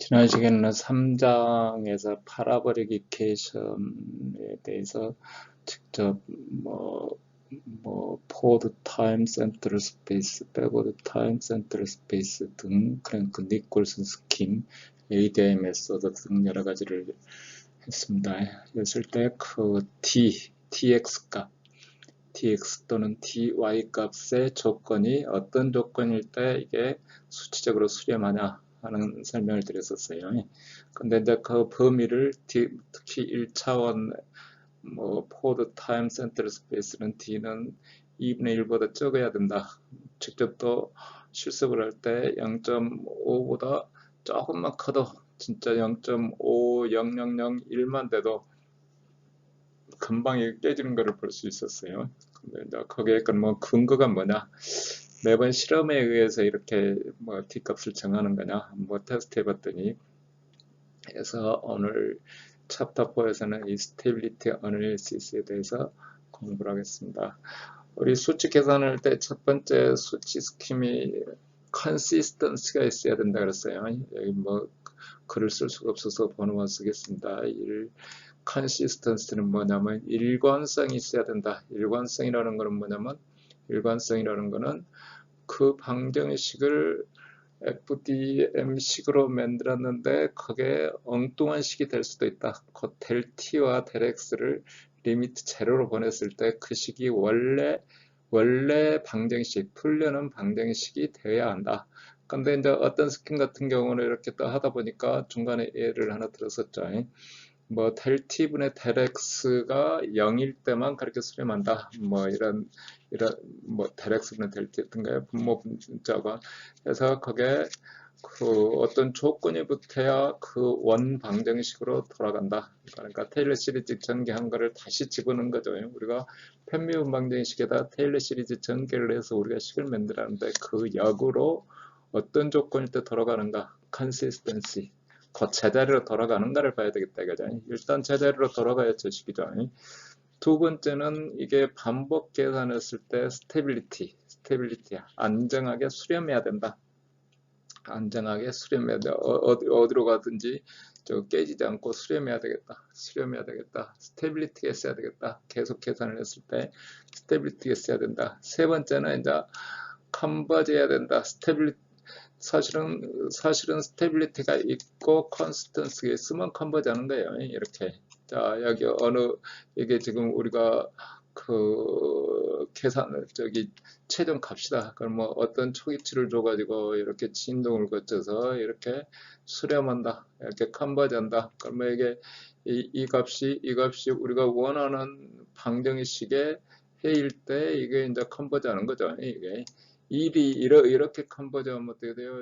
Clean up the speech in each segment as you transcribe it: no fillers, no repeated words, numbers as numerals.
지난 시간에는 3장에서 파라보리기케이션에 대해서 직접 포워드 타임 센트럴 스페이스, 백워드 타임 센트럴 스페이스 등 크랭크 니콜슨 스킴, ADI 메소드 등 여러 가지를 했습니다. 했을 때 그 TX 값, TX 또는 TY 값의 조건이 어떤 조건일 때 이게 수치적으로 수렴하냐 하는 설명을 드렸었어요. 근데 이제 그 범위를 특히 1차원 포워드 타임 센트럴 스페이스는 D는 2분의 1보다 적어야 된다. 직접 또 실습을 할 때 0.5보다 조금만 커도 진짜 0.50001만 돼도 금방 깨지는 것을 볼 수 있었어요. 근데 이제 거기에 근거가 뭐냐? 매번 실험에 의해서 이렇게 T값을 정하는 거냐? 테스트 해봤더니 그래서 오늘 챕터 4에서는 이 스테빌리티 어널리시스에 대해서 공부를 하겠습니다. 우리 수치 계산할 때 첫 번째 수치 스킴이 컨시스턴시가 있어야 된다 그랬어요. 여기 글을 쓸 수가 없어서 번호만 쓰겠습니다. 컨시스턴시는 뭐냐면 일관성이 있어야 된다. 일관성이라는 것은 뭐냐면 일관성이라는 것은 그 방정식을 FDM식으로 만들었는데 그게 엉뚱한 식이 될 수도 있다. 그 델 T와 델 X를 리미트 제로로 보냈을 때 그 식이 원래 방정식, 풀려는 방정식이 되어야 한다. 근데 이제 어떤 스킨 같은 경우는 이렇게 또 하다 보니까 중간에 예를 하나 들었었죠. 델 T분의 델 X가 0일 때만 그렇게 수렴한다. 이런 델 X분의 델 T든가요? 분모 분자가. 그래서 그게 어떤 조건이 붙어야 그 원 방정식으로 돌아간다. 그러니까 테일러 시리즈 전개한 거를 다시 집어넣은 거죠. 우리가 편미분 방정식에다 테일러 시리즈 전개를 해서 우리가 식을 만들었는데 그 역으로 어떤 조건일 때 돌아가는가? consistency. 그 제자리로 돌아가는가를 봐야 되겠다 이거죠. 일단 제자리로 돌아가야 저 식이죠. 두 번째는 이게 반복 계산했을 때 스테빌리티, 안정하게 수렴해야 된다. 안정하게 수렴해야 돼. 어디로 가든지 깨지지 않고 수렴해야 되겠다. 스테빌리티가 있어야 되겠다. 계속 계산을 했을 때 스테빌리티가 있어야 된다. 세 번째는 이제 컨버지해야 된다. 사실은 스테빌리티가 있고 컨스턴스가 있으면 컨버지 하는 거예요. 이렇게. 자, 여기 이게 지금 우리가 계산을 최종 값이다. 그럼 어떤 초기치를 줘가지고 이렇게 진동을 거쳐서 이렇게 수렴한다. 이렇게 컨버지한다. 그러면 이게 이 값이 우리가 원하는 방정식의 해일 때 이게 이제 컨버지하는 거죠. 이게. 일이 이렇게 컨버지하면 어떻게 돼요?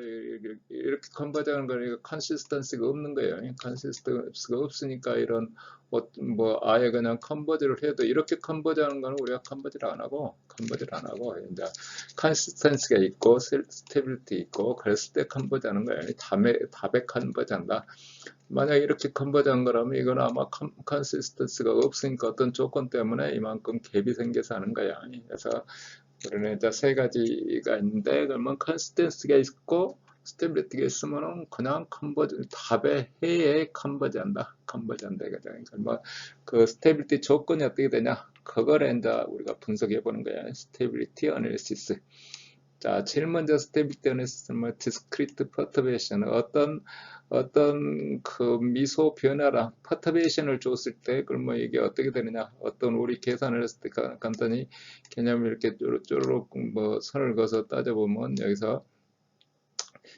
이렇게 컨버지하는 거는 컨시스턴시가 없는 거예요. 컨시스턴시가 없으니까 이런 아예 그냥 컨버지를 해도 이렇게 컨버지하는 거는 우리가 컨버지를 안 하고 이제 컨시스턴시가 있고 스테빌리티 있고 그랬을 때 컨버지하는 거예요. 답에 컨버지한다. 만약 이렇게 컨버지한 거라면 이건 아마 컨시스턴시가 없으니까 어떤 조건 때문에 이만큼 갭이 생겨서 하는 거야. 그래서 우리는 이제 세 가지가 있는데 그러면 컨시스턴시가 있고 스테빌리티가 있으면은 그냥 답의 해에 컨버지한다. 그러니까 그 스테빌리티 조건이 어떻게 되냐? 그거를 이제 우리가 분석해 보는 거야. 스테빌리티 어널리시스. 자, 제일 먼저 스테빌리티 어널리시스는 디스크리트 퍼터베이션, 어떤 미소 변화랑 퍼터베이션을 줬을 때 그러면 이게 어떻게 되느냐? 어떤 우리 계산을 했을 때 간단히 개념을 이렇게 쪼르륵 선을 그어서 따져보면 여기서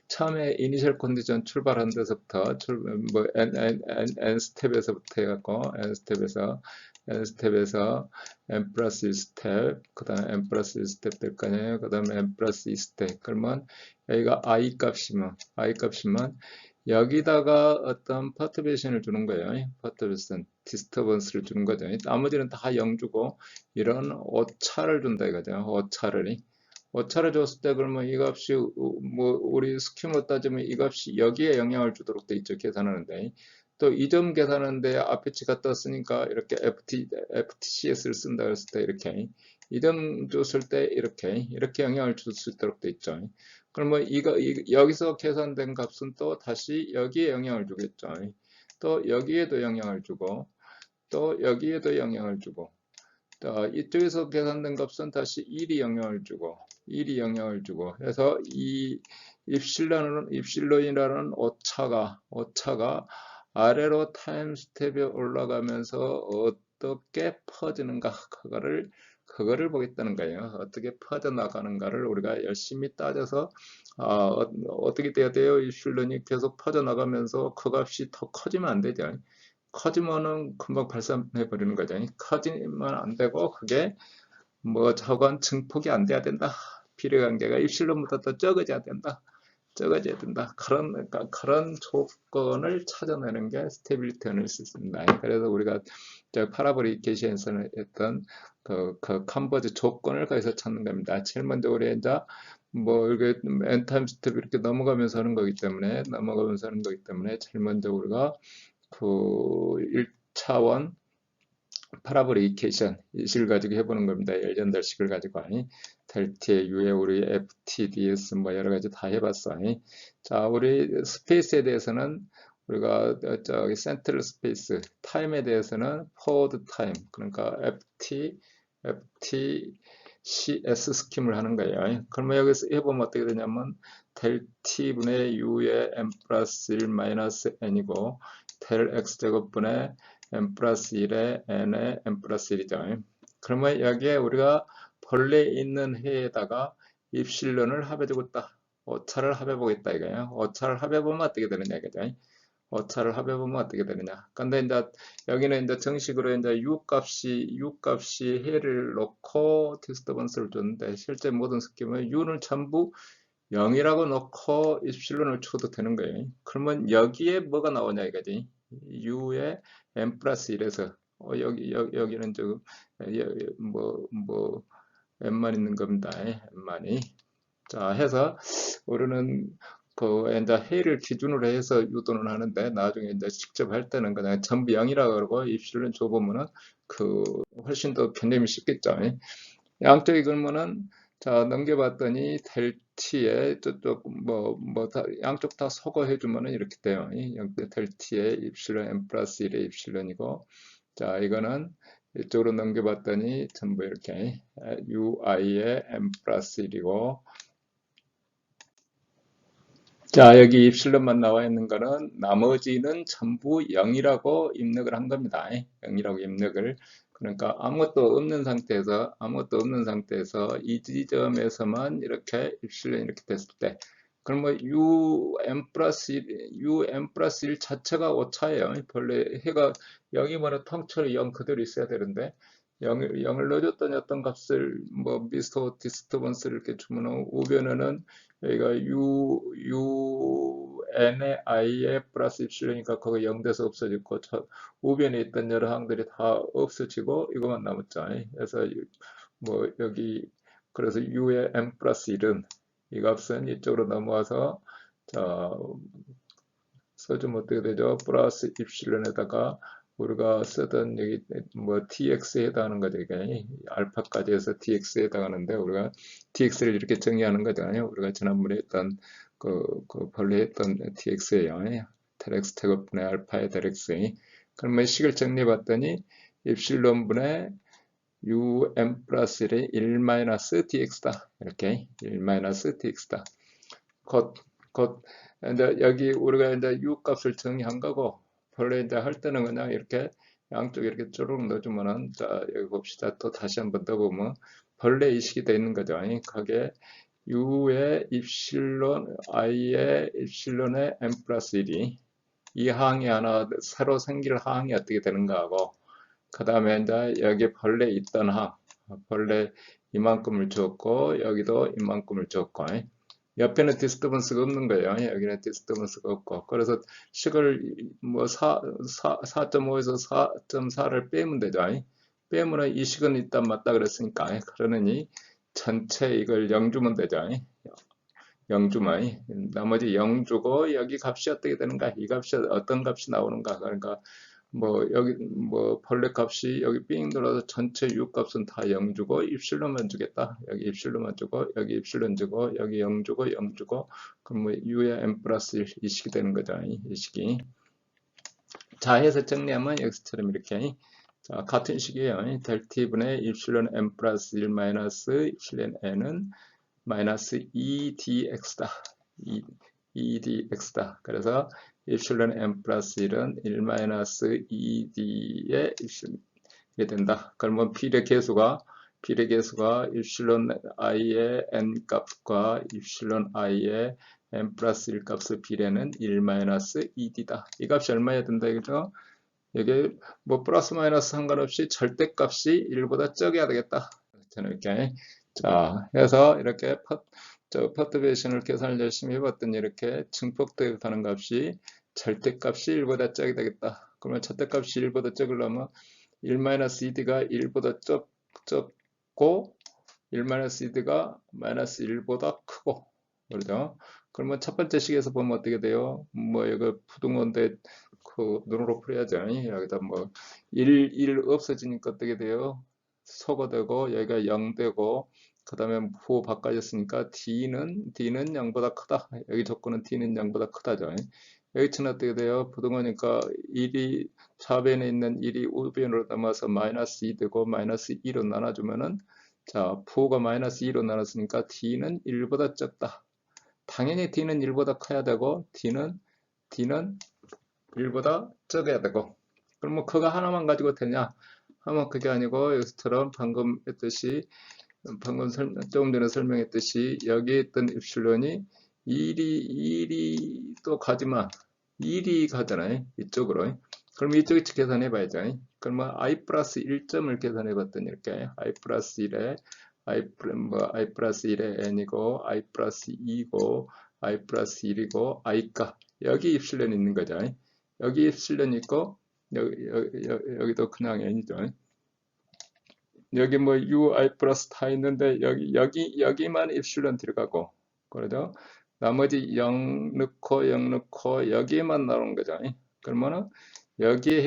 처음에 이니셜 컨디션 출발한 데서부터 n 스텝에서부터 해갖고 n 스텝에서 n 플러스 1스텝, 그 다음에 n 플러스 1스텝 될 거 아니에요. 그 다음에 n 플러스 2스텝. 그러면 여기가 i 값이면 여기다가 어떤 퍼터베이션을 주는 거예요. 퍼터베이션, 디스터번스를 주는 거죠. 나머지는 다 0 주고 이런 오차를 준다 이거죠. 오차를 줬을 때 그러면 이 값이 우리 스킴으로 따지면 이 값이 여기에 영향을 주도록 돼 있죠. 계산하는데 또 이 점 계산하는데 앞에 치 갖다 쓰니까 이렇게 FTCS를 쓴다 그랬을 때 이렇게 이 점 줬을 때 이렇게 영향을 줄 수 있도록 돼 있죠. 그러면 여기서 계산된 값은 또 다시 여기에 영향을 주겠죠. 또 여기에도 영향을 주고, 또 여기에도 영향을 주고, 또 이쪽에서 계산된 값은 다시 1이 영향을 주고, 1이 영향을 주고, 해서 이 입실론이라는 오차가 아래로 타임 스텝에 올라가면서 어떻게 퍼지는가, 그거를 보겠다는 거예요. 어떻게 퍼져나가는가를 우리가 열심히 따져서 어떻게 돼야 돼요? 입실론이 계속 퍼져나가면서 그 값이 더 커지면 안 되죠. 커지면은 금방 발산해 버리는 거죠. 커지면 안 되고 그게 뭐 저건 증폭이 안 돼야 된다. 비례관계가 입실론보다 더 적어져야 된다. 적어져야 된다. 그런 조건을 찾아내는 게 스테빌리티 어널리시스입니다. 그래서 우리가 저 파라보릭 게시에서는 했던 그 컨버즈 조건을 거기서 찾는 겁니다. 제일 먼저 우리 이제 뭐 이렇게 엔타임 스텝 이렇게 넘어가면서 하는 거기 때문에 제일 먼저 우리가 그 1차원 파라보릭 이퀘이션 이식을 가지고 해보는 겁니다. 열전달식을 가지고 델타의 U에 우리 FT, DS 뭐 여러 가지 다 해봤어. 자, 우리 스페이스에 대해서는 우리가 저기 센트럴 스페이스, 타임에 대해서는 포워드 타임, 그러니까 FT, CS 스킴을 하는 거예요. 그러면 여기서 해보면 어떻게 되냐면 델 T분의 U의 M 플러스 1 마이너스 N이고 델 X제곱분의 M 플러스 1에 N의 M 플러스 1이죠. 그러면 여기에 우리가 본래 있는 해에다가 입실론을 합해주겠다. 오차를 합해보겠다 이거예요. 오차를 합해보면 어떻게 되느냐 이거죠. 오차를 합해보면 어떻게 되느냐. 근데 이제 여기는 이제 정식으로 이제 U 값이 해를 놓고 디스터번스를 줬는데 실제 모든 스की임은 U는 전부 0이라고 놓고 입실론을 쳐도 되는 거예요. 그러면 여기에 뭐가 나오냐 이거지. U의 M 플러스 1에서 여기는 지금 M만 있는 겁니다. M만이. 자, 해서 우리는 그 이제 해를 기준으로 해서 유도는 하는데 나중에 이제 직접 할 때는 그냥 전부 0이라고 그러고 입실론 줘보면은 그 훨씬 더 변념이 쉽겠죠. 양쪽이 그러면은 자 넘겨봤더니 델 T에 저쪽 양쪽 다 소거해 주면은 이렇게 돼요. 델 T에 입실론 M 플러스 1의 입실론이고 자 이거는 이쪽으로 넘겨봤더니 전부 이렇게 UI의 M 플러스 1이고 자, 여기 입실론만 나와 있는 거는 나머지는 전부 0이라고 입력을 한 겁니다. 0이라고 입력을. 그러니까 아무것도 없는 상태에서 이 지점에서만 이렇게 입실론이 이렇게 됐을 때 그러면 UM 플러스 1 자체가 오차예요. 본래 해가 0이면 통째로 0 그대로 있어야 되는데 0을 넣어줬더니 어떤 값을 뭐 미스터 디스터번스를 이렇게 주면 우변에는 여기가 N의 I에 플러스 입실이니까 거기 0 돼서 없어지고 우변에 있던 여러 항들이 다 없어지고 이것만 남았죠. 그래서 뭐 여기 그래서 U의 M 플러스 1은 이 값은 이쪽으로 넘어와서 자 써주면 어떻게 되죠? 플러스 입실론에다가 우리가 쓰던 여기 뭐 tx에 해당하는 거죠. 이게 알파까지 해서 tx에 해당하는데 우리가 tx를 이렇게 정의하는 거잖아요. 우리가 지난번에 했던 그 본래 했던 tx예요. 델 x 제곱분의 알파의 델 x. 그러면 식을 정리해 봤더니 입실론분의 um 플러스 1의 1 마이너스 dx다. 이렇게 1 마이너스 dx다. 곧 이제 여기 우리가 이제 U 값을 정의한 거고 본래 이제 할 때는 그냥 이렇게 양쪽에 이렇게 쪼르륵 넣어주면은 자 여기 봅시다. 또 다시 한번 넣어보면 본래 이식이 되어 있는 거죠. 그게 U의 입실론 I의 입실론의 M 플러스 1이 이 항이 하나 새로 생길 항이 어떻게 되는가 하고 그 다음에 이제 여기 본래 있던 항 본래 이만큼을 줬고 여기도 이만큼을 줬고 옆에는 디스터번스가 없는 거예요. 여기는 디스터번스가 없고. 그래서 식을 뭐 4.5에서 4.4를 빼면 되죠. 빼면은 이 식은 있다 맞다 그랬으니까. 그러느니 전체 이걸 0 주면 되죠. 0 주면 나머지 0 주고 여기 값이 어떻게 되는가? 이 값이 어떤 값이 나오는가? 그러니까 뭐 여기 뭐 벌레 값이 여기 삥 돌아서 전체 U 값은 다 0 주고 입실론만 주겠다. 여기 입실론만 주고 여기 입실론 주고 여기 0 주고 0 주고 그럼 뭐 U의 n 플러스 1 이 식이 되는 거죠. 이 식이. 자 해서 정리하면 여기서처럼 이렇게 자, 같은 식이에요. 델티분의 입실론 n 플러스 1 마이너스 입실론 n은 마이너스 2dx다. 2dx다. 그래서 입실론 n 플러스 1은 1 마이너스 2d의 입실론이 된다. 그러면 비례 계수가 입실론 i의 n 값과 입실론 i의 n 플러스 1 값의 비례는 1 마이너스 2d다. 이 값이 얼마야 된다 이거죠? 이게 뭐 플러스 마이너스 상관없이 절대값이 1보다 적어야 되겠다. 저는 이렇게 자 해서 이렇게 퍼트베이션을 계산을 열심히 해봤더니 이렇게 증폭 대입하는 값이 절대값이 1보다 적이 되겠다. 그러면 절대값이 1보다 적으려면 1-2d가 1보다 적고 1-2d가 마이너스 1보다 크고 그러죠. 그러면 첫 번째 식에서 보면 어떻게 돼요? 뭐 이거 부등호인데 그 눈으로 풀어야죠. 여기다 뭐 1 없어지니까 어떻게 돼요? 소거 되고 여기가 0 되고 그 다음에 부호 바꿔졌으니까 D는 0보다 크다. 여기 조건은 D는 0보다 크다죠. H는 어떻게 돼요? 부등호니까 1이 좌변에 있는 1이 우변으로 넘어서 마이너스 2 되고 마이너스 2로 나눠주면은 자 부호가 마이너스 2로 나눴으니까 D는 1보다 적다. 당연히 D는 1보다 커야 되고 D는 1보다 적어야 되고 그럼 뭐 그거 하나만 가지고 되냐 하면 그게 아니고 여기서처럼 방금 했듯이 조금 전에 설명했듯이 여기 있던 입실론이 1이 또 가지만 1이 가잖아요 이쪽으로 그럼 이쪽에 계산해 봐야죠 그러면 i 플러스 1점을 계산해 봤더니 이렇게 i 플러스 1에 i 플러스 1에 n이고 i 플러스 2고 i 플러스 1이고 i가 여기 입실론이 있는 거죠 여기 입실론이 있고 여기도 그냥 n이죠 여기 뭐 ui 플러스 다 있는데 여기만 입실론 들어가고 그러죠 나머지 0 넣고 0 넣고 여기에만 나오는 거죠 그러면은 여기에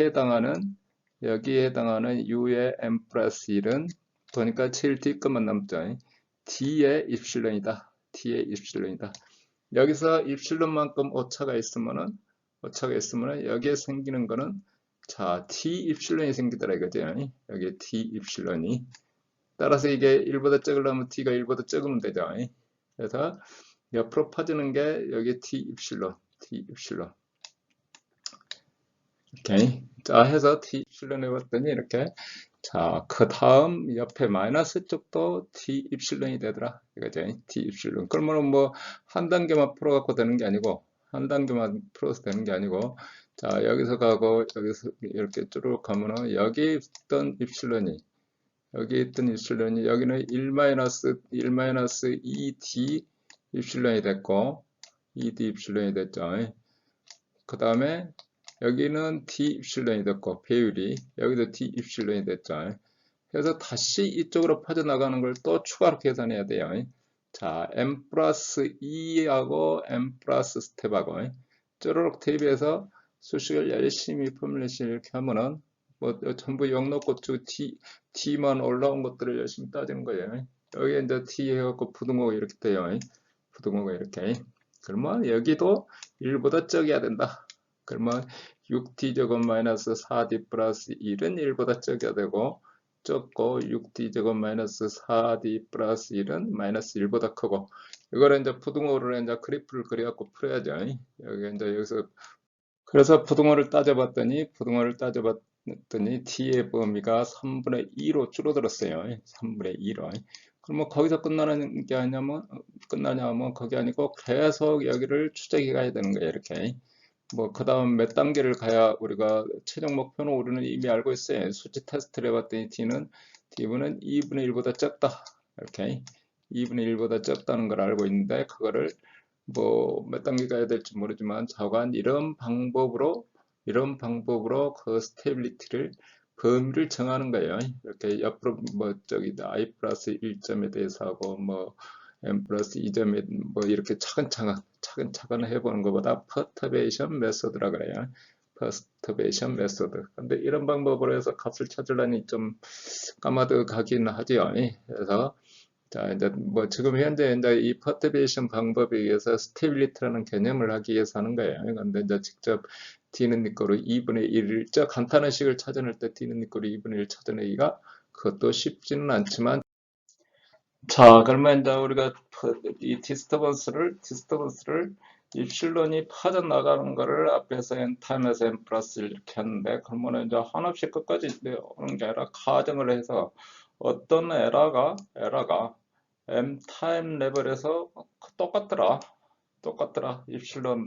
해당하는 u의 n 플러스 1은 보니까 제일 뒤 것만 남죠 d의 입실론이다 여기서 입실론만큼 오차가 있으면은 여기에 생기는 거는 자, T 입실론이 생기더라 이거죠. 여기 T 입실론이. 따라서 이게 1보다 적으려면 T가 1보다 적으면 되죠. 그래서 옆으로 퍼지는 게 여기 T 입실론. 오케이. 자, 해서 T 입실론 해봤더니 이렇게. 자, 그 다음 옆에 마이너스 쪽도 T 입실론이 되더라. 이거죠. T 입실론. 그러면 뭐 한 단계만 풀어갖고 되는 게 아니고, 한 단계만 풀어서 되는 게 아니고, 자, 여기서 가고, 여기서 이렇게 쭉 가면은, 여기 있던 입실론이, 여기는 1-2D 입실론이 됐고, 2D 입실론이 됐죠. 그 다음에, 여기는 D 입실론이 됐고, 배율이, 여기도 D 입실론이 됐죠. 그래서 다시 이쪽으로 퍼져나가는 걸 또 추가로 계산해야 돼요. 자, n 플러스 2하고 n 플러스 스텝하고 쪼르륵 대비해서 수식을 열심히 포뮬레이션 이렇게 하면은 뭐 전부 0 넣고 t만 올라온 것들을 열심히 따지는 거예요. 여기 이제 t 해갖고 부등호가 이렇게 돼요. 부등호가 이렇게. 그러면 여기도 1보다 적어야 된다. 그러면 6t 제곱 마이너스 4d 플러스 1은 1보다 적어야 되고 적고 6d 제곱 마이너스 4d 플러스 1은 마이너스 1보다 크고 이거를 이제 부등호를 이제 그래프를 그려갖고 풀어야죠. 여기 이제 여기서 그래서 부등호를 따져봤더니 t의 범위가 3분의 2로 줄어들었어요. 3분의 2로. 그러면 거기서 끝나는 게 끝나냐면 그게 아니고 계속 여기를 추적해 가야 되는 거예요. 이렇게. 뭐 그 다음 몇 단계를 가야 우리가 최종 목표는 우리는 이미 알고 있어요. 수치 테스트를 해봤더니 T는 2분의 1보다 적다. 이렇게 2분의 1보다 적다는 걸 알고 있는데 그거를 뭐 몇 단계 가야 될지 모르지만 자관 이런 방법으로 그 스테빌리티를 범위를 정하는 거예요. 이렇게 옆으로 뭐 저기 i 플러스 1점에 대해서 하고 뭐 n 플러스 2점에 뭐 이렇게 차근차근 해보는 것보다 퍼터베이션 메소드라 그래요. 퍼스트베이션 메소드. 근데 이런 방법으로 해서 값을 찾으려니 좀 까마득하긴 하지요. 그래서 자, 이제 뭐 지금 현재 이제 이 퍼터베이션 방법에 의해서 스테빌리티라는 개념을 하기 위해서 하는 거예요. 근데 이제 직접 D는 니꼬로 2분의 1을 저 간단한 식을 찾아낼 때 D는 니꼬로 2분의 1 찾아내기가 그것도 쉽지는 않지만 자, 그러면 이제 우리가 이 디스터번스를 입실론이 빠져나가는 거를 앞에서 n 타임에서 n 플러스 이렇게 했는데 그러면 이제 한없이 끝까지 오는 게 아니라 가정을 해서 어떤 에러가 m 타임 레벨에서 똑같더라 입실론.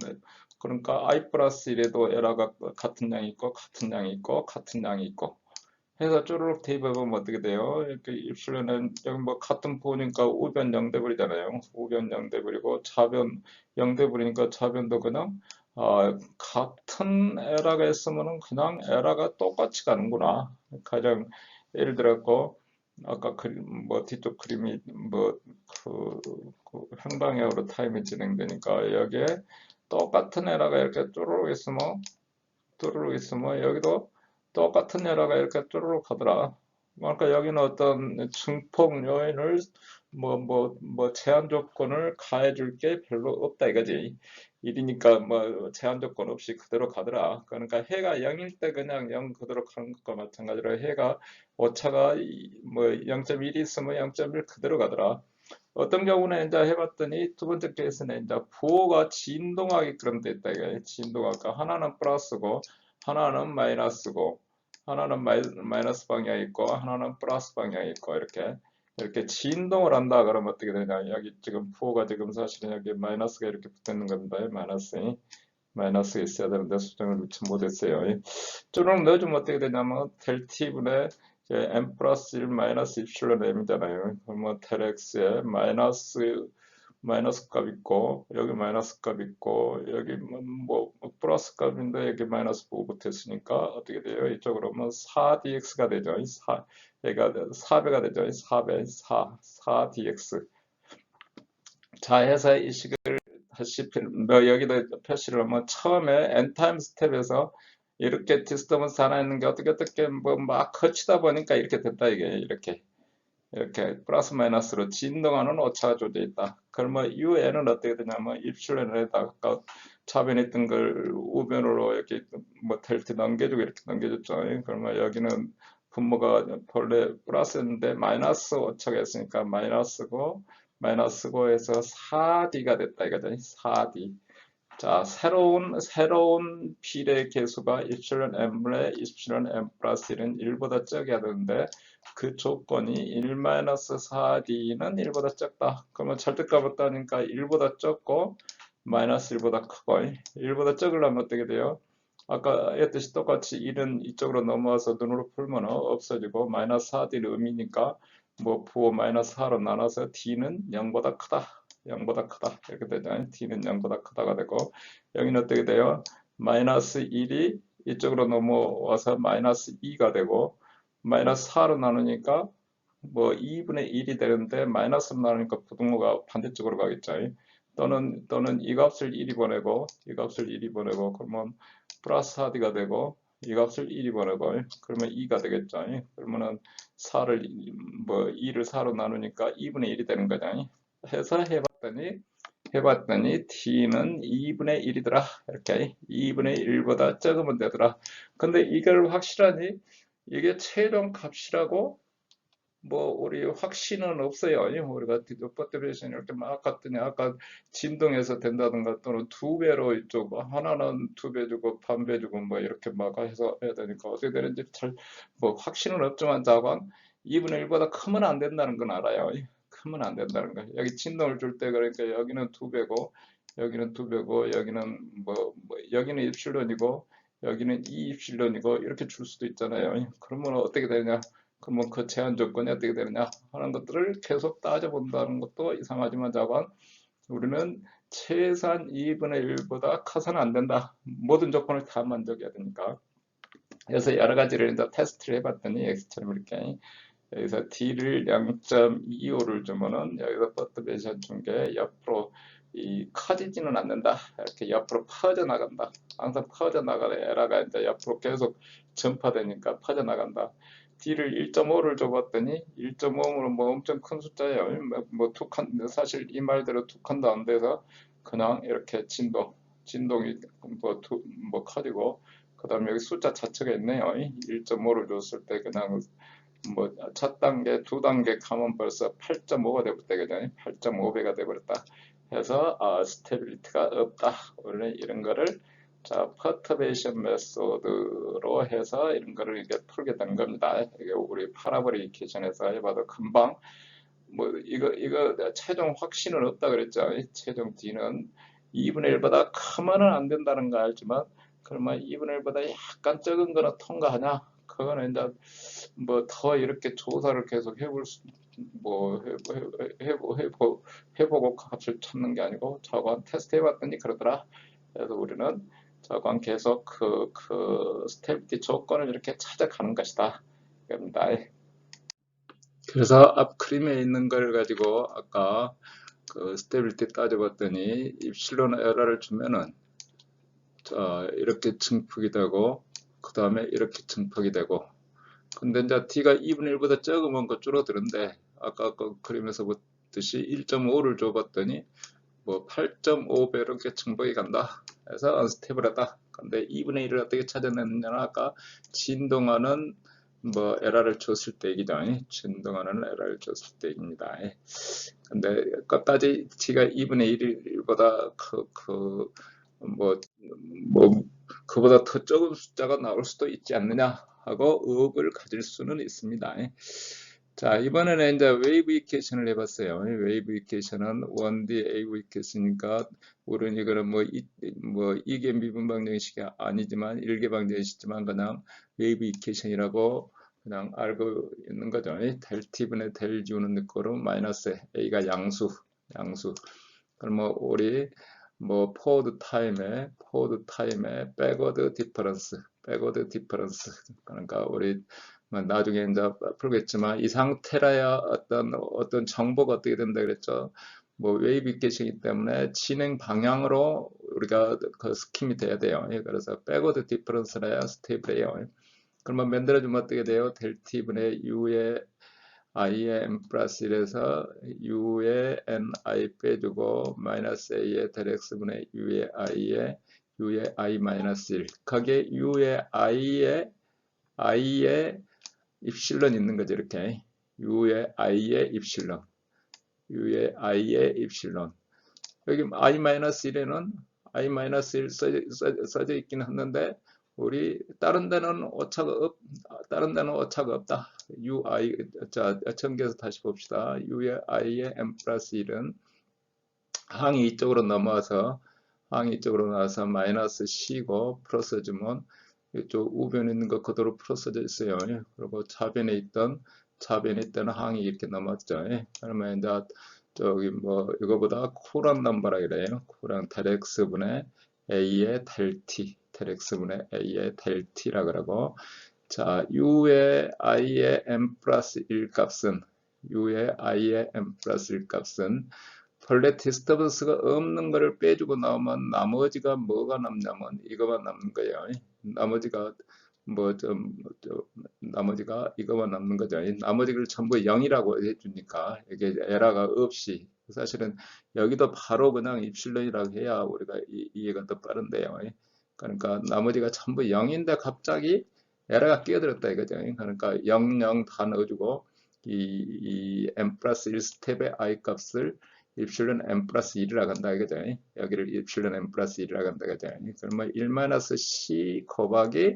그러니까 i 플러스 1에도 에러가 같은 양이 있고 같은 양이 있고 같은 양이 있고 해서 쪼르륵 대입해보면 어떻게 돼요? 이렇게 입술에는 여기 뭐 같은 부호니까 우변 0대불이잖아요. 우변 0대불이고 좌변 0대불이니까 좌변도 그냥 같은 에러가 있으면은 그냥 에러가 똑같이 가는구나. 가장 예를 들었고 아까 그림 뭐 뒤쪽 그림이 그 행방향으로 타임이 진행되니까 여기에 똑같은 에러가 이렇게 쪼르륵 있으면 여기도 똑같은 에러가 이렇게 쪼르륵 하더라. 그러니까 여기는 어떤 증폭 요인을 제한 조건을 가해줄 게 별로 없다 이거지. 1이니까 뭐 제한 조건 없이 그대로 가더라. 그러니까 해가 0일 때 그냥 0 그대로 가는 것과 마찬가지로 해가 오차가 뭐 0.1이 있으면 0.1 그대로 가더라. 어떤 경우는 이제 해봤더니 두 번째 케이스는 이제 부호가 진동하게끔 됐다 이거예요. 진동하니까 하나는 플러스고 하나는 마이너스고 하나는 마이너스 방향이 있고 하나는 플러스 방향이 있고 이렇게 진동을 한다 그러면 어떻게 되냐. 여기 지금 부호가 지금 사실은 여기 마이너스가 이렇게 붙어 있는 겁니다. 마이너스가 있어야 되는데 수정을 넣지 못했어요. 쭈르륵 넣어주면 어떻게 되냐면 델 t분의 m 플러스 1 마이너스 입실론 m이잖아요. 그러면 델 x에 마이너스 값 있고 여기 마이너스 값 있고 여기 뭐 플러스 값인데 여기 마이너스 보고 붙었으니까 어떻게 돼요? 이쪽으로 오면 4dx가 되죠. 얘가 4배가 되죠. 4배 4dx. 자 해서 이 식을 다시 여기다 표시를 하면 처음에 n 타임 스텝에서 이렇게 디스터번스 하나 있는 게 어떻게 뭐 막 거치다 보니까 이렇게 됐다 이게 이렇게 플러스 마이너스로 진동하는 오차가 조져 있다. 그러면 UN은 어떻게 되냐면 입술에다가 아까 차변했던 걸 우변으로 이렇게 뭐 델트 넘겨주고 이렇게 넘겨줬죠. 그러면 여기는 분모가 본래 플러스였는데 마이너스 오차가 있으니까 마이너스고 해서 4D가 됐다 이거죠. 4D. 자, 새로운 비례 개수가 입실론 m분의 입실론 m 플러스 1은 1보다 적어야 되는데 그 조건이 1-4d는 1보다 적다. 그러면 절대값을 따니까 1보다 적고 마이너스 1보다 크고 1보다 적으려면 어떻게 돼요? 아까 했듯이 똑같이 1은 이쪽으로 넘어와서 눈으로 풀면 없어지고 마이너스 4d는 의미니까 뭐 부호 마이너스 4로 나눠서 d는 0보다 크다. 0보다 크다. 이렇게 되죠. d는 0보다 크다가 되고 여기는 어떻게 돼요? 마이너스 1이 이쪽으로 넘어와서 마이너스 2가 되고 마이너스 4로 나누니까 뭐 2분의 1이 되는데 마이너스로 나누니까 부등호가 반대쪽으로 가겠죠. 또는 이 값을 1이 보내고 그러면 플러스 4d가 되고 이 값을 1이 보내고 그러면 2가 되겠죠. 그러면은 4를 뭐 2를 4로 나누니까 2분의 1이 되는 거죠. 해서 해봤더니 t는 2분의 1이더라. 이렇게 2분의 1보다 적으면 되더라. 근데 이걸 확실하니 이게 최종 값이라고 뭐 우리 확신은 없어요. 우리가 디버터베이션 이렇게 막 갔더니 아까 진동해서 된다든가 또는 2배로 이쪽 하나는 2배 주고 반배 주고 뭐 이렇게 막 해서 해야 되니까 어떻게 되는지 잘 뭐 확신은 없지만 자관 2분의 1보다 크면 안 된다는 건 알아요. 크면 안 된다는 거. 여기 진동을 줄 때 그러니까 여기는 2배고 여기는 2배고 여기는 여기는 입실론이고 여기는 2 입실론이고 이렇게 줄 수도 있잖아요. 그러면 어떻게 되냐? 그러면 그 제한 조건이 어떻게 되느냐 하는 것들을 계속 따져본다는 것도 이상하지만 자관 우리는 최소한 2분의 1보다 커서는 안 된다. 모든 조건을 다 만족해야 되니까. 그래서 여러 가지를 이제 테스트를 해봤더니 x처럼 이렇게 여기서 d를 0.25를 주면은 여기서 퍼터베이션 준 게 옆으로 이 커지지는 않는다. 이렇게 옆으로 퍼져나간다. 항상 퍼져나가는 에러가 이제 옆으로 계속 전파되니까 퍼져나간다. D를 1.5를 줘봤더니 1.5는 뭐 엄청 큰 숫자예요. 뭐 두 칸, 사실 이 말대로 두 칸도 안 돼서 그냥 이렇게 진동이 뭐 커지고, 그 다음에 여기 숫자 자체가 있네요. 1.5를 줬을 때 그냥 뭐 첫 단계, 두 단계 가면 벌써 8.5가 되버렸다. 그죠? 8.5배가 되버렸다. 해서 스테빌리티가 없다. 원래 이런 거를 자, 퍼터베이션 메소드로 해서 이런 거를 이렇게 풀게 된 겁니다. 이게 우리 파라보리케이션에서 해봐도 금방 뭐 이거 최종 확신은 없다 그랬죠. 최종 D는 2분의 1보다 크면은 안 된다는 거 알지만, 그러면 2분의 1보다 약간 적은 거는 통과하냐? 그거는 이제 뭐 더 이렇게 조사를 계속 해볼 수, 뭐 해보고 값을 찾는 게 아니고 저거 테스트 해봤더니 그러더라. 그래서 우리는 저건 계속 그 스테빌리티 조건을 이렇게 찾아가는 것이다. 겁니다. 그래서 앞 그림에 있는 걸 가지고 아까 그 스테빌리티 따져봤더니 입실론 에러를 주면은 자 이렇게 증폭이 되고, 그 다음에 이렇게 증폭이 되고, 근데 이제 D가 2분의 1보다 적으면 그 줄어드는데, 아까 그 그림에서 보듯이 1.5를 줘봤더니 뭐 8.5배 이렇게 증폭이 간다. 그래서 언스테이블하다. 근데 2분의 1을 어떻게 찾아냈느냐는 아까 진동하는 뭐 에러를 줬을 때 얘기죠. 진동하는 에러를 줬을 때 얘기입니다. 근데 끝까지 D가 2분의 1보다 뭐 그보다 더 적은 숫자가 나올 수도 있지 않느냐 하고 의혹을 가질 수는 있습니다. 자, 이번에는 이제 웨이브 이퀘이션을 해봤어요. 웨이브 이퀘이션은 1D 웨이브 이퀘이션이니까 우리는 이거는 뭐 2개 미분 방정식이 아니지만 1개 방정식이지만 그냥 웨이브 이퀘이션이라고 그냥 알고 있는 거죠. 델 T분의 델 U는 넣고로 마이너스 A가 양수. 그럼 뭐 우리 뭐 포워드 타임에 백워드 디퍼런스, 그러니까 우리 나중에 이제 풀겠지만 이 상태라야 어떤 정보가 어떻게 된다 그랬죠. 뭐 웨이브 이퀘이션이기 때문에 진행 방향으로 우리가 그 스킴이 돼야 돼요. 그래서 백워드 디퍼런스라야 스테이블해요. 그러면 만들어주면 어떻게 돼요? 델 T분의 U의 i의 n 플러스 1에서 u의 ni 빼주고 마이너스 a의 델 x분의 u의 i 마이너스 1. 거기에 u의 i의 입실론 있는 거죠. 이렇게 u의 i의 입실론, 여기 i 마이너스 1에는 i 마이너스 1 써져 있긴 했는데 우리 다른 데는 오차가 없다. ui 자 전개해서 다시 봅시다. u의 i의 n 플러스 1은 항이 이쪽으로 넘어와서 마이너스 c고 플러스 주면 이쪽 우변에 있는 거 그대로 플러스져 있어요. 그리고 좌변에 있던 항이 이렇게 넘었죠. 그러면 이제 저기 뭐 이거보다 쿨한 넘버라 그래요. 쿨한 델 x분의 a의 델 t라 그러고, 자 u의 i의 n 플러스 1 값은 본래 디스터번스가 없는 거를 빼주고 나오면 나머지가 뭐가 남냐면 이거만 남는 거예요. 나머지가 이거만 남는 거죠. 나머지를 전부 0이라고 해주니까 이게 에러가 없이, 사실은 여기도 바로 그냥 입실론이라고 해야 우리가 이해가 더 빠른데요. 그러니까 나머지가 전부 0인데 갑자기 에러가 끼어들었다 이거죠. 그러니까 0, 0 다 넣어주고 이 n 플러스 1 스텝의 i 값을 입실론 n 플러스 1이라고 한다 이거죠. 여기를 입실론 n 플러스 1이라고 한다 이거죠. 그러면 1-c 곱하기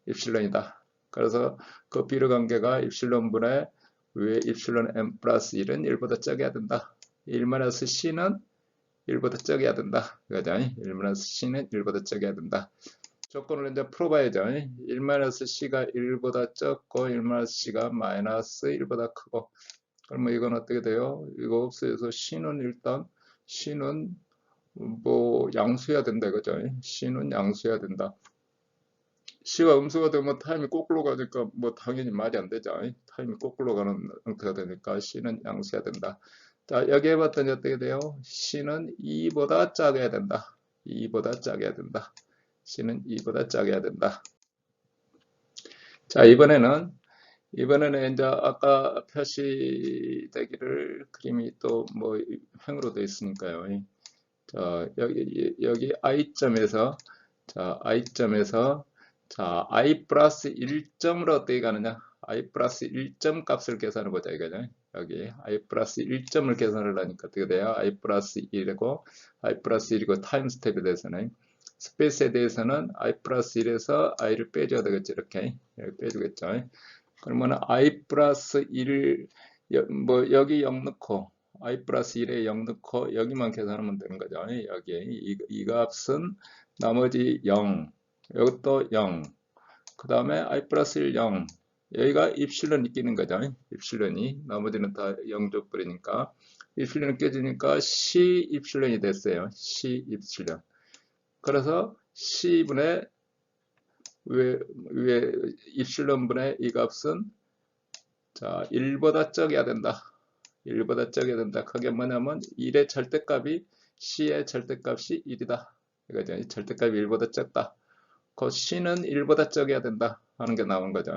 입실론이다. 그래서 그 비례 관계가 입실론분의 위에 입실론 n 플러스 1은 1보다 적어야 된다. 1-c는 1보다 적어야 된다. 그거죠. 1-c는 1보다 적어야 된다. 조건을 이제 풀어봐야죠. 1-c가 1보다 적고 1-c가 마이너스 1보다 크고, 그러면 이건 어떻게 돼요? 이거 없애서 C는 뭐 양수해야 된다 그죠? C는 양수해야 된다. C가 음수가 되면 타임이 거꾸로 가니까 뭐 당연히 말이 안 되죠. 타임이 거꾸로 가는 형태가 되니까 C는 양수해야 된다. 자, 여기 해봤더니 어떻게 돼요? C는 2보다 작아야 된다. 2보다 작아야 된다. C는 2보다 작아야 된다. 자, 이번에는 이제 아까 표시되기를 그림이 또 뭐 횡으로 되어 있으니까요. 자, 여기 i점에서 자, i점에서 자, i 플러스 1점으로 어떻게 가느냐? i 플러스 1점 값을 계산해 보자 이거죠. 여기 i 플러스 1점을 계산을 하니까 어떻게 돼요? i 플러스 1이고 i 플러스 1이고 타임 스텝에 대해서는 스페이스에 대해서는 i 플러스 1에서 i를 빼줘야 되겠죠. 이렇게 빼주겠죠. 그러면 i 플러스 1 뭐 여기 0 넣고 i 플러스 1에 0 넣고 여기만 계산하면 되는 거죠. 여기 이 값은 나머지 0 이것도 0 그 다음에 i 플러스 1 0 여기가 입실론이 끼는 거죠. 입실론이 나머지는 다 0 줘버리니까 입실론이 깨지니까 C 입실론이 됐어요. C 입실론. 그래서 C분의 위에 입실론분의 이 값은 자 1보다 적어야 된다. 1보다 적어야 된다. 그게 뭐냐면 1의 절대값이 C의 절대값이 1이다. 이거죠. 절대값이 1보다 적다. 그 C는 1보다 적어야 된다 하는 게 나온 거죠.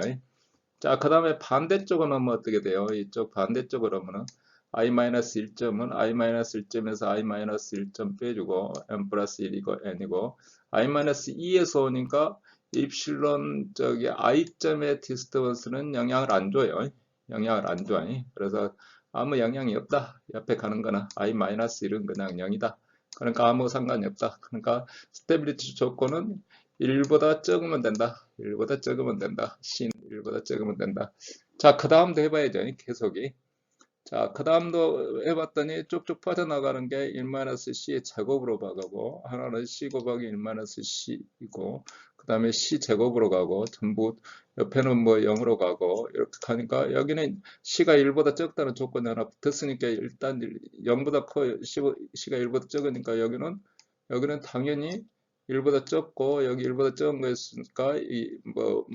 자, 그 다음에 반대쪽은 하면 어떻게 돼요? 이쪽 반대쪽으로 하면은 i-1점은 i-1점에서 i-1점 빼주고 n 플러스 1이고 n이고 i-2에서 오니까 입실론 저기 i점의 디스터번스는 영향을 안 줘요. 영향을 안 줘. 그래서 아무 영향이 없다. 옆에 가는 거는 i-1은 그냥 0이다. 그러니까 아무 상관이 없다. 그러니까 스테빌리티 조건은 1보다 적으면 된다. 1보다 적으면 된다. C는 1보다 적으면 된다. 자, 그 다음도 해봐야죠. 계속이. 자, 그 다음도 해봤더니 쭉쭉 퍼져나가는 게 1-C의 제곱으로 가고 하나는 C 곱하기 1-C이고 그 다음에 C 제곱으로 가고 전부 옆에는 뭐 0으로 가고 이렇게 가니까 여기는 C가 1보다 적다는 조건이 하나 붙었으니까 일단 0보다 커 C가 1보다 적으니까 여기는 당연히 1보다 적고 여기 1보다 적은 거였으니까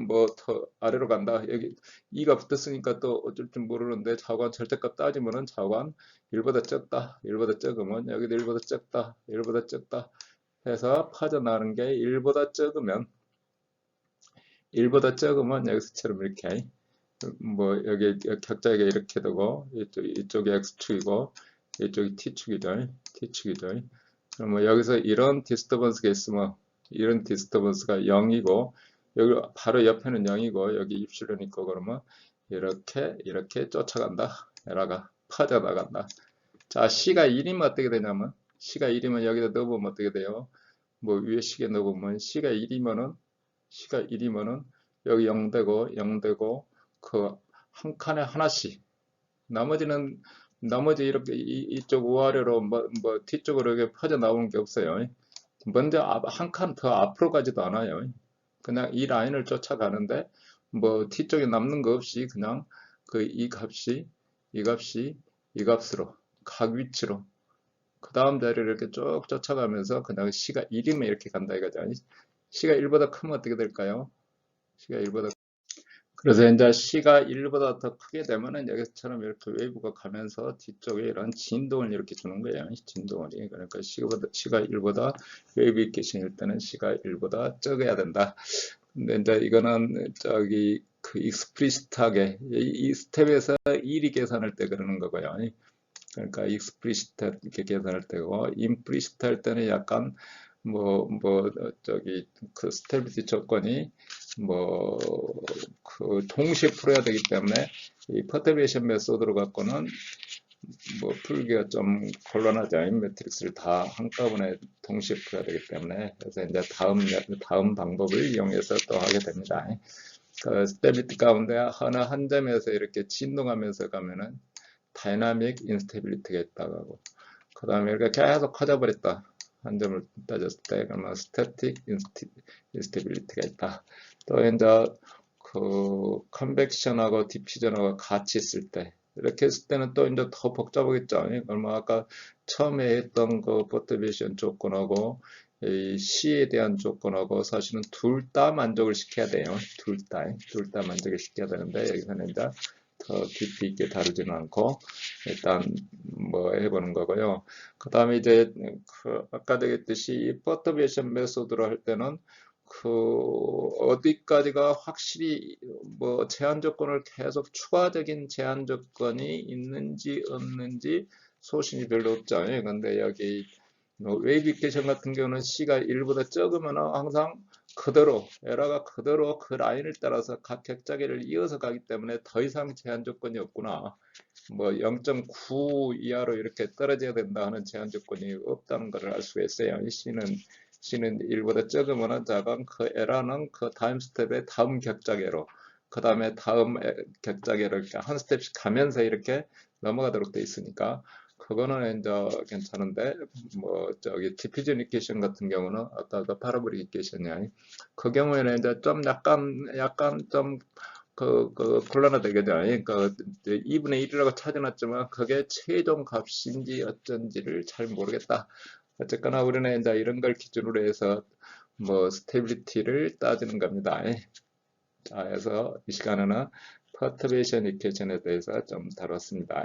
뭐 더 아래로 간다. 여기 2가 붙었으니까 또 어쩔 줄 모르는데 자관 절대값 따지면은 자관 1보다 적다. 1보다 적으면 여기도 1보다 적다. 1보다 적다. 해서 파져나가는 게 1보다 적으면 여기서처럼 이렇게 뭐 여기 격자가 이렇게 되고 이쪽이 x축이고 이쪽이 t축이죠. t축이죠. 그러면 여기서 이런 디스터번스가 있으면 이런 디스터번스가 0이고 여기 바로 옆에는 0이고 여기 입실론 있고 그러면 이렇게 쫓아간다. 에라가 퍼져나간다. 자, C가 1이면 어떻게 되냐면 C가 1이면 여기다 넣어보면 어떻게 돼요? 뭐 위에 식에 넣어보면 C가 1이면은 여기 0되고 그 한 칸에 하나씩 나머지 이렇게 이쪽 우아래로 뭐 뒤쪽으로 이렇게 퍼져 나오는 게 없어요. 먼저 한 칸 더 앞으로 가지도 않아요. 그냥 이 라인을 쫓아가는데 뭐 뒤쪽에 남는 거 없이 그냥 그 이 값으로 각 위치로 그 다음 자리를 이렇게 쭉 쫓아가면서 그냥 C가 1이면 이렇게 간다 이거죠. C가 1보다 크면 어떻게 될까요? C가 1보다 그래서 이제 C가 1보다 더 크게 되면은 여기처럼 이렇게 웨이브가 가면서 뒤쪽에 이런 진동을 이렇게 주는 거예요. 진동을. 그러니까 C가 1보다 웨이브 있게 생길 때는 C가 1보다 적어야 된다. 근데 이제 이거는 저기 그 익스플리시트하게 이 스텝에서 1이 계산할 때 그러는 거고요. 그러니까 익스플리시트 이렇게 계산할 때고 임플리시트 할 때는 약간 저기 그 스테빌리티 조건이 그 동시에 풀어야 되기 때문에 이 퍼터베이션 메소드로 갖고는 풀기가 좀 곤란하죠. 매트릭스를 다 한꺼번에 동시에 풀어야 되기 때문에 그래서 이제 다음 방법을 이용해서 또 하게 됩니다. 그 스테빌리티 가운데 어느 한 점에서 이렇게 진동하면서 가면은 다이나믹 인스테빌리티가 있다고 하고 그 다음에 이렇게 계속 커져버렸다. 한 점을 따졌을 때 그러면 스태틱 인스테빌리티가 있다. 또 이제 그 컨벡션하고 디퓨전하고 같이 있을 때 이렇게 했을 때는 또 이제 더 복잡하겠죠. 그러면 아까 처음에 했던 그 퍼터베이션 조건하고 이 C에 대한 조건하고 사실은 둘 다 만족을 시켜야 돼요. 둘 다 만족을 시켜야 되는데 여기서는 이제 더 깊이 있게 다루지는 않고 일단 뭐 해보는 거고요. 그 다음에 이제 아까도 얘기했듯이 이 퍼터베이션 메소드로 할 때는 어디까지가 확실히 뭐 제한 조건을 계속 추가적인 제한 조건이 있는지 없는지 소신이 별로 없죠. 근데 여기 웨이브 이퀘이션 같은 경우는 C가 1보다 적으면 항상 그대로 에러가 그대로 그 라인을 따라서 각 격자계를 이어서 가기 때문에 더 이상 제한 조건이 없구나. 뭐 0.9 이하로 이렇게 떨어져야 된다 하는 제한 조건이 없다는 것을 알 수가 있어요. C는 1보다 적으면 작은 그 에러는 그 다음 스텝의 다음 격자계로 그 다음에 다음 격자계로 이렇게 한 스텝씩 가면서 이렇게 넘어가도록 돼 있으니까 그거는 이제 괜찮은데 뭐 저기 디퓨전 이퀘이션 같은 경우는 아까 그 파라보릭 이퀘이션이 그 경우에는 이제 좀 약간 좀 곤란하되게 돼. 그러니까 2분의 1이라고 찾아놨지만 그게 최종 값인지 어쩐지를 잘 모르겠다. 어쨌거나 우리는 이제 이런 걸 기준으로 해서 뭐 스테빌리티를 따지는 겁니다. 자, 그래서 이 시간에는 퍼터베이션 이퀘이션에 대해서 좀 다뤘습니다.